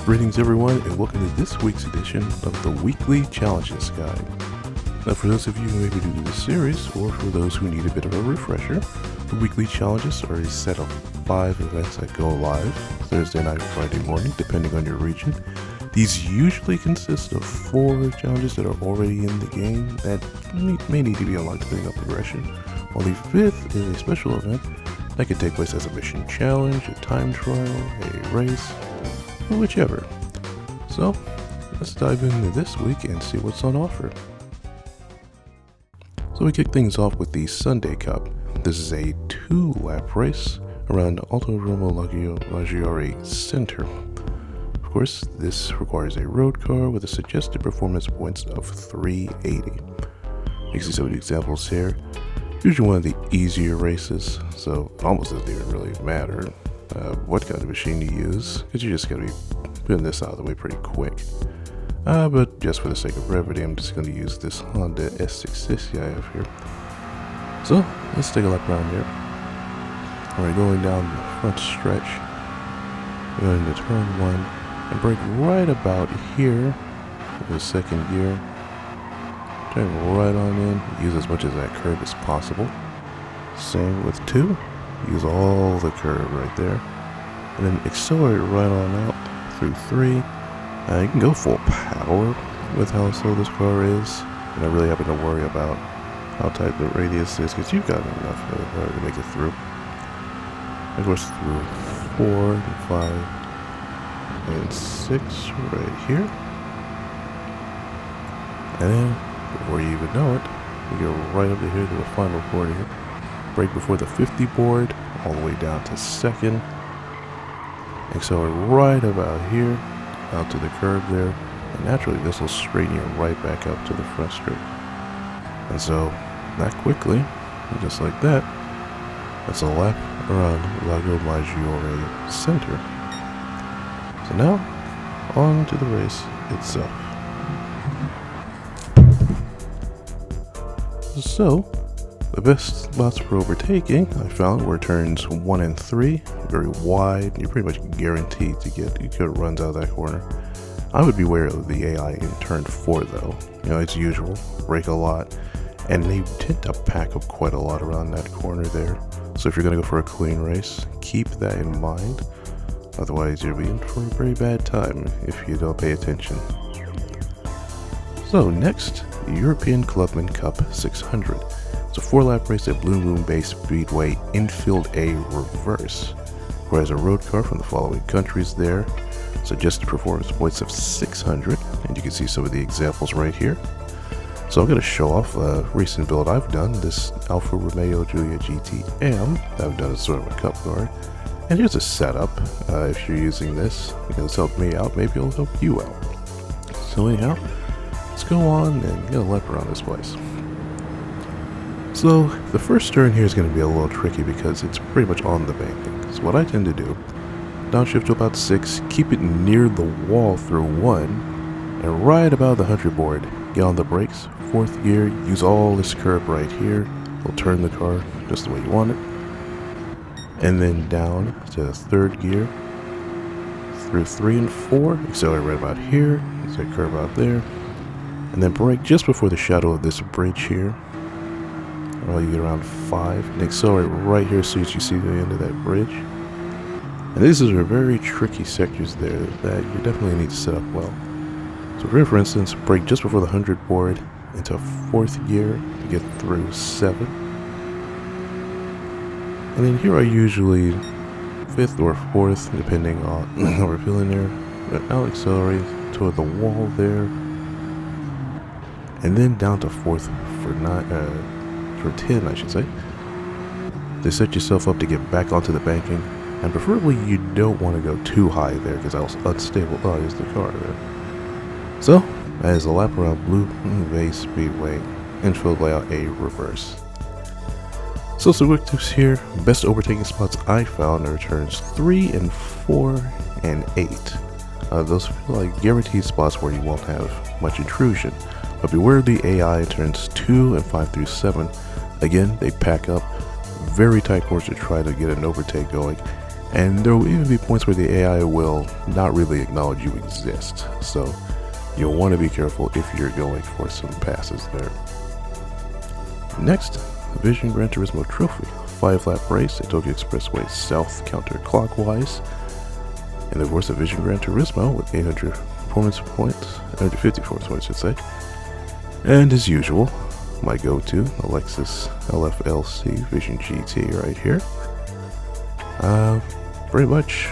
Greetings everyone, and welcome to this week's edition of the Weekly Challenges Guide. Now for those of you who may be new to this series, or for those who need a bit of a refresher, the Weekly Challenges are a set of 5 events that go live Thursday night or Friday morning, depending on your region. These usually consist of 4 challenges that are already in the game that may need to be unlocked depending on progression, while the 5th is a special event that can take place as a mission challenge, a time trial, a race, or whichever. So, let's dive into this week and see what's on offer. So we kick things off with the Sunday Cup. This is a 2-lap race around Autodromo Maggiore Center. Of course, this requires a road car with a suggested performance points of 380. You can see some of the examples here. Usually one of the easier races, so it almost doesn't even really matter what kind of machine you use, because you're just going to be putting this out of the way pretty quick. But just for the sake of brevity, I'm just going to use this Honda S660 I have here. So, let's take a lap around here. Alright, going down the front stretch, going into turn 1, and brake right about here with the second gear. Turn right on in, use as much of that curve as possible. Same with 2, use all the curve right there. And then accelerate right on out through 3. You can go full power with how slow this car is. You're not really having to worry about how tight the radius is, because you've got enough power to make it through. Of course, through 4 and 5 and 6 right here. And then, before you even know it, you go right up to here to the final board here. Brake before the 50 board, all the way down to 2nd. Accelerate right about here, out to the curb there. And naturally, this will straighten you right back up to the front straight. And so, that quickly, just like that, that's a lap around Lago Maggiore Center. So now, on to the race itself. So, the best spots for overtaking I found were turns 1 and 3, very wide. You're pretty much guaranteed to get good runs out of that corner. I would be wary of the AI in turn 4 though. You know, it's usual, brake a lot, and they tend to pack up quite a lot around that corner there. So if you're going to go for a clean race, keep that in mind. Otherwise, you'll be in for a very bad time if you don't pay attention. So next, the European Clubman Cup 600. It's a 4-lap race at Blue Moon-based Speedway Infield A Reverse. Requires a road car from the following countries there. Suggested performance points of 600, and you can see some of the examples right here. So I'm going to show off a recent build I've done, this Alfa Romeo Giulia GTM that I've done as sort of a cup car. And here's a setup. If you're using this, because it's helped me out, maybe it'll help you out. So anyhow, let's go on and get a lap around this place. So the first turn here is going to be a little tricky because it's pretty much on the banking. So what I tend to do, downshift to about 6, keep it near the wall through 1, and right about the 100 board, get on the brakes, 4th gear, use all this curve right here. It'll turn the car just the way you want it. And then down to 3rd gear, through 3 and 4, accelerate right about here, there's a curve out there, and then brake just before the shadow of this bridge here. While you get around 5, and accelerate right here as soon as you see the end of that bridge. And these are very tricky sectors there that you definitely need to set up well. So here, for instance, brake just before the 100 board into 4th gear to get through 7. And then here I usually 5th or 4th, depending on how we're feeling there. But I'll accelerate toward the wall there, and then down to 4th for 10, I should say. To set yourself up to get back onto the banking, and preferably you don't want to go too high there because that was unstable. Oh, there's the car there. So, as a lap around Blue Bay Speedway Infield layout A Reverse. So some quick tips here. Best overtaking spots I found are turns 3 and 4 and 8. Those feel like guaranteed spots where you won't have much intrusion. But beware of the AI in turns 2 and 5 through 7. Again, they pack up very tight corners to try to get an overtake going, And there will even be points where the AI will not really acknowledge you exist. So you'll want to be careful if you're going for some passes there. Next, Vision Gran Turismo Trophy. 5-lap race at Tokyo Expressway South counterclockwise. And of course, a Vision Gran Turismo with 800 performance points, 850 performance points, I should say. And as usual, my go-to, Lexus LFLC Vision GT right here. Pretty much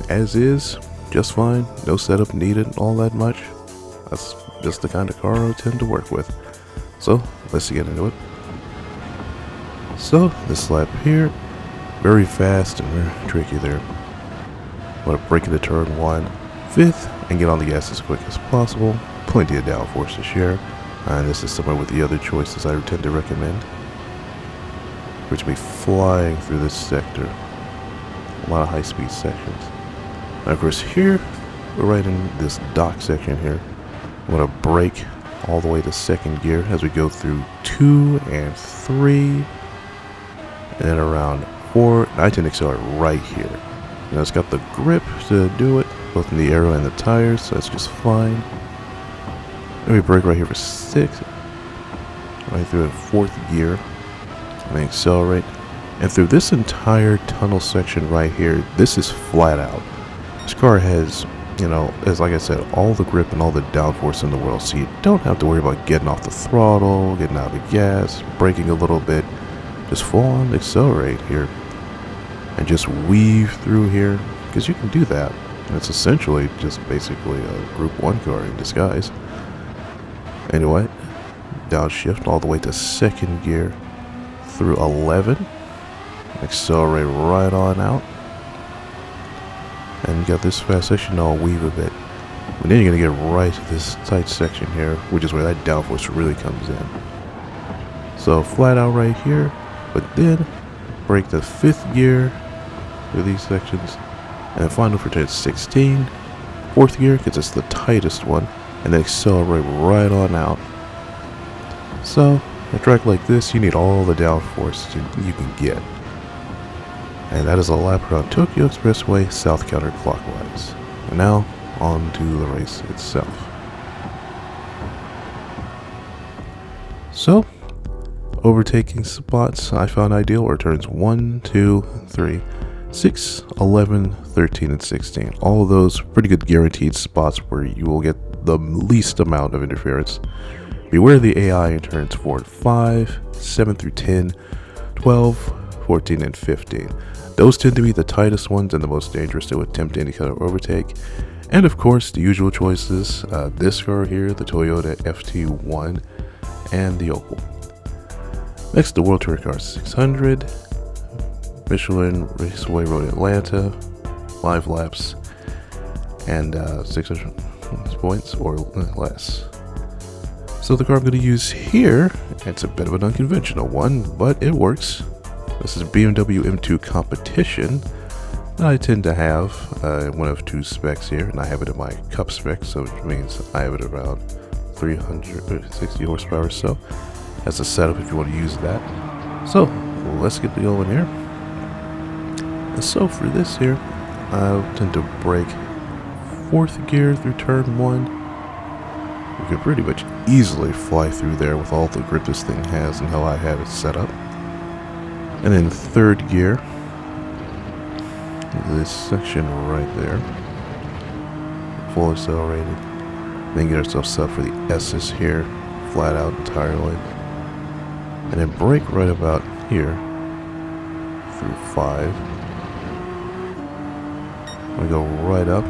as is, just fine, no setup needed all that much. That's just the kind of car I tend to work with. So, let's get into it. So, this lap here, very fast and very tricky there. I'm going to brake into turn 1, 5th, and get on the gas as quick as possible. Plenty of downforce to share. And this is similar with the other choices I tend to recommend. Which will be flying through this sector. A lot of high-speed sections. And of course here, we're right in this dock section here. I'm going to brake all the way to 2nd gear as we go through 2 and 3. And then around 4, and I tend to accelerate right here. You know, it's got the grip to do it, both in the aero and the tires, so that's just fine. Then we brake right here for 6, right through in 4th gear, and then accelerate. And through this entire tunnel section right here, this is flat out. This car has, you know, as like I said, all the grip and all the downforce in the world, so you don't have to worry about getting off the throttle, getting out of the gas, braking a little bit. Just full on accelerate here and just weave through here, because you can do that. It's essentially just basically a Group 1 car in disguise. Anyway, downshift all the way to 2nd gear through 11. Accelerate right on out. And you got this fast section, I'll weave a bit. But then you're going to get right to this tight section here, which is where that downforce really comes in. So flat out right here. But then, brake to 5th gear through these sections, and then final for turn 16. 4th gear gets us the tightest one, and then accelerate right on out. So, a track like this, you need all the downforce you can get. And that is a lap around Tokyo Expressway South counterclockwise. And now, on to the race itself. So, overtaking spots I found ideal are turns 1, 2, 3, 6, 11, 13, and 16. All of those pretty good guaranteed spots where you will get the least amount of interference. Beware the AI in turns 4 and 5, 7 through 10, 12, 14, and 15. Those tend to be the tightest ones and the most dangerous to attempt any kind of overtake. And of course, the usual choices, this car here, the Toyota FT1, and the Opel. Next, the World Touring Car 600, Michelin Raceway Road Atlanta, 5 laps, and 600 points or less. So the car I'm going to use here, it's a bit of an unconventional one, but it works. This is BMW M2 Competition that I tend to have one of 2 specs here, and I have it in my cup spec, so which means I have it around 360 horsepower or so. As a setup if you want to use that. So let's get going here. And so for this here, I tend to brake 4th gear through turn 1. You can pretty much easily fly through there with all the grip this thing has and how I have it set up. And then 3rd gear, this section right there, full accelerated. Then get ourselves set up for the S's here, flat out entirely. And then brake right about here through 5. We go right up,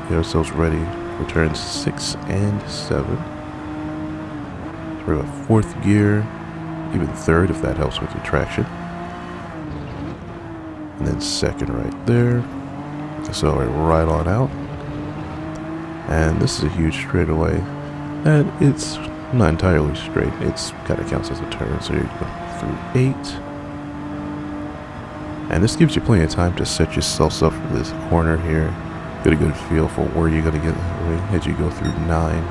get ourselves ready for turns 6 and 7. So we're about 4th gear, even 3rd if that helps with your traction. And then 2nd right there. Accelerate right on out. And this is a huge straightaway. And it's not entirely straight, it's kind of counts as a turn, so you go through 8. And this gives you plenty of time to set yourself up for this corner here, get a good feel for where you're going to get as you go through 9.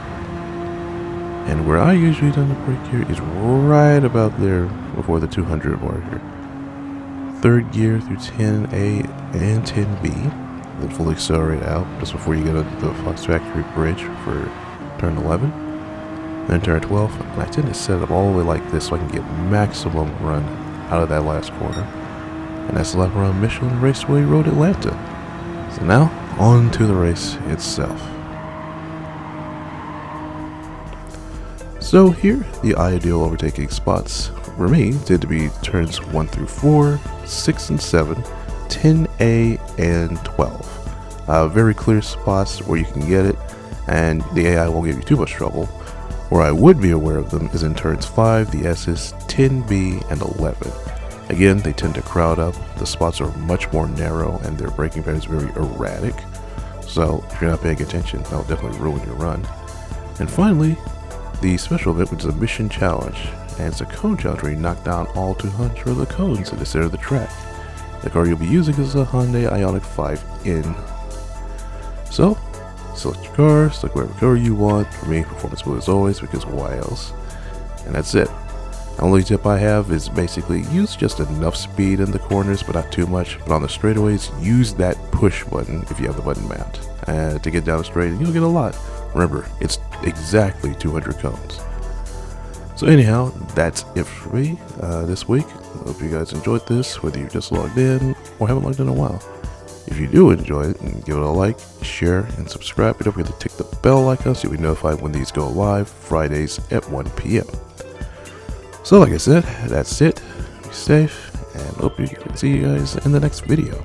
And where I usually tend to brake here is right about there before the 200 mark here. third gear through 10A and 10B, then fully accelerate out just before you get to the Fox Factory Bridge for turn 11, then turn 12, and I tend to set it up all the way like this so I can get maximum run out of that last corner, and that's the lap around Michelin Raceway Road Atlanta. So now, on to the race itself. So here, the ideal overtaking spots for me tend to be turns 1 through 4, 6 and 7, 10A and 12. Very clear spots where you can get it, and the AI won't give you too much trouble. Where I would be aware of them is in turns 5, the S's, 10B, and 11. Again, they tend to crowd up, the spots are much more narrow, and their braking pattern is very erratic. So if you're not paying attention, that'll definitely ruin your run. And finally, the special event, which is a mission challenge, and it's a cone challenge where you knock down all 200 of the cones in the center of the track. The car you'll be using is a Hyundai Ioniq 5N. So, select your car, select whatever car you want. For me, performance mode as always, because why else? And that's it. The only tip I have is basically use just enough speed in the corners, but not too much. But on the straightaways, use that push button if you have the button mapped. To get down straight, you'll get a lot. Remember, it's exactly 200 cones. So anyhow, that's it for me this week. I hope you guys enjoyed this, whether you just logged in or haven't logged in in a while. If you do enjoy it, give it a like, share, and subscribe. And don't forget to tick the bell icon so you'll be notified when these go live Fridays at 1 p.m. So like I said, that's it. Be safe, and hope you see you guys in the next video.